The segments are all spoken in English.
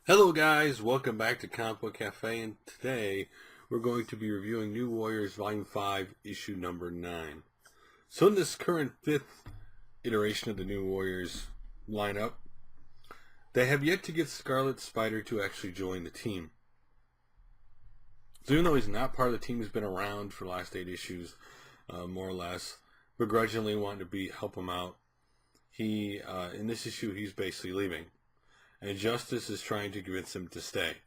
Hello guys, welcome back to Comic Book Cafe, and today we're going to be reviewing New Warriors Volume 5, Issue number 9. So in this current 5th iteration of the New Warriors lineup, they have yet to get Scarlet Spider to actually join the team. So even though he's not part of the team, he's been around for the last 8 issues, more or less, begrudgingly wanting to help him out. In this issue, he's basically leaving. And Justice is trying to convince him to stay.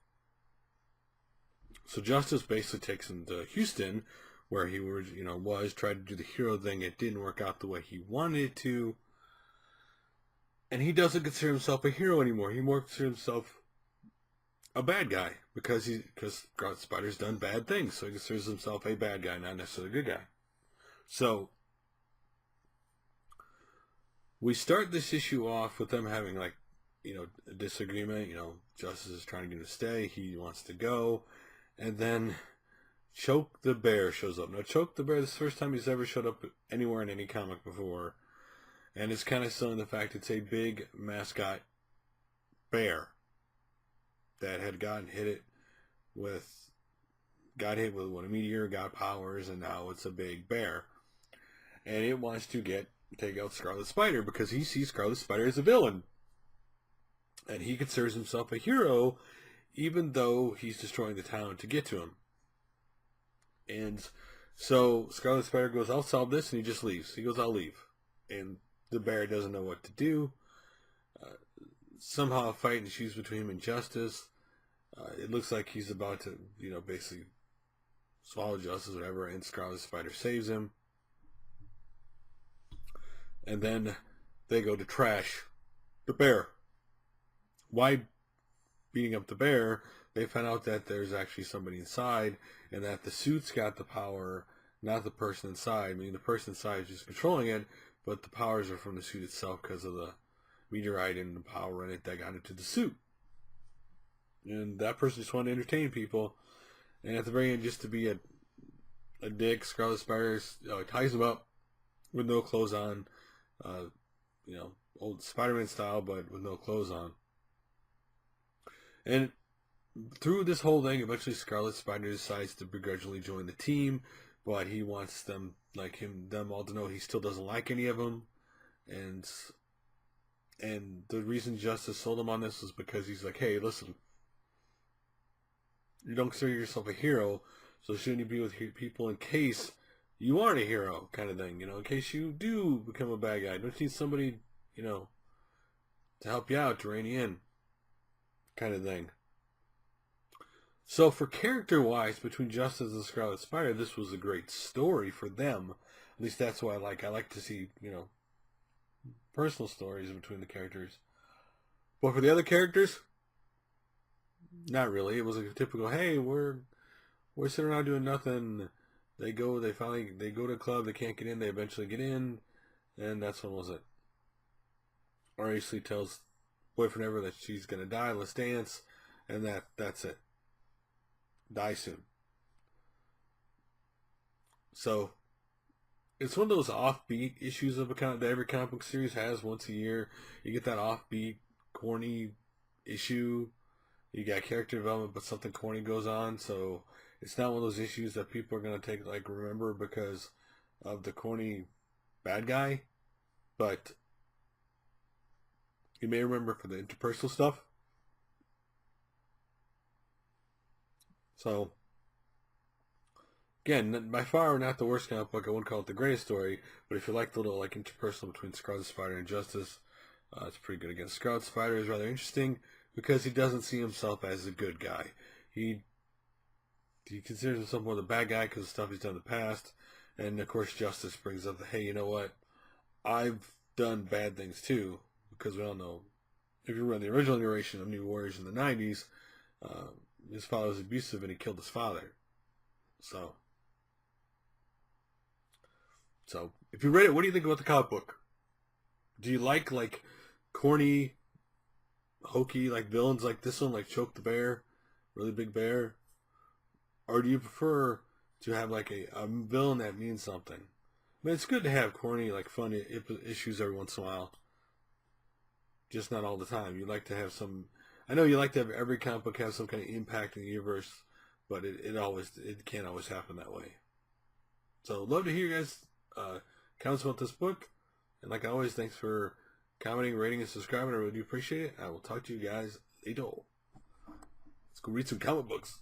So Justice basically takes him to Houston, where he tried to do the hero thing. It didn't work out the way he wanted it to. And he doesn't consider himself a hero anymore. He more considers himself a bad guy because Scarlet Spider's done bad things. So he considers himself a bad guy, not necessarily a good guy. So we start this issue off with them having a disagreement. Justice is trying to get him to stay. He wants to go. And then Choke the Bear shows up. Now, Choke the Bear, this is the first time he's ever showed up anywhere in any comic before. And it's kind of selling the fact it's a big mascot bear that had got hit with when a meteor got powers, and now it's a big bear. And it wants to take out Scarlet Spider because he sees Scarlet Spider as a villain. And he considers himself a hero, even though he's destroying the town to get to him. And so Scarlet Spider goes, "I'll solve this," and he just leaves. He goes, "I'll leave." And the bear doesn't know what to do. Somehow a fight ensues between him and Justice. It looks like he's about to, basically swallow Justice or whatever, and Scarlet Spider saves him. And then they go to trash the bear. Why beating up the bear? They find out that there's actually somebody inside, and that the suit's got the power, not the person inside. I mean, the person inside is just controlling it, but the powers are from the suit itself because of the meteorite and the power in it that got into the suit. And that person just wanted to entertain people. And at the very end, just to be a dick, Scarlet Spider ties him up with no clothes on. Old Spider-Man style, but with no clothes on. And through this whole thing, eventually Scarlet Spider decides to begrudgingly join the team, but he wants them all to know he still doesn't like any of them. And the reason Justice sold him on this is because he's like, "Hey, listen, you don't consider yourself a hero, so shouldn't you be with people in case you aren't a hero," kind of thing, in case you do become a bad guy. Don't you need somebody, to help you out, to rein you in, kind of thing. So for character-wise, between Justice and Scarlet Spider, this was a great story for them. At least that's what I like. I like to see, personal stories between the characters. But for the other characters, not really. It was a typical, "Hey, we're sitting around doing nothing." They go to a club, they can't get in, they eventually get in, and that's when was it. Obviously tells boyfriend ever that she's gonna die, let's dance, and that's it. Die soon. So it's one of those offbeat issues of that every comic book series has once a year. You get that offbeat, corny issue. You got character development, but something corny goes on. So it's not one of those issues that people are going to remember because of the corny bad guy. But you may remember for the interpersonal stuff. So, again, by far not the worst comic book. I wouldn't call it the greatest story. But if you like the little interpersonal between Scarlet Spider and Justice, it's pretty good. Again, Scarlet Spider is rather interesting because he doesn't see himself as a good guy. He considers himself more the bad guy because of stuff he's done in the past. And, of course, Justice brings up hey, you know what? I've done bad things, too. Because we all know, if you read the original iteration of New Warriors in the 90s, his father was abusive and he killed his father. So, if you read it, what do you think about the comic book? Do you like corny, hokey, villains like this one, like Choke the Bear, really big bear? Or do you prefer to have a villain that means something? I mean, it's good to have corny, fun issues every once in a while. Just not all the time. You like to have some I know you like to have every comic book have some kind of impact in the universe, but it can't always happen that way. So love to hear you guys comments about this book, and like always, thanks for commenting, rating, and subscribing. I really do appreciate it. I will talk to you guys later. Let's go read some comic books.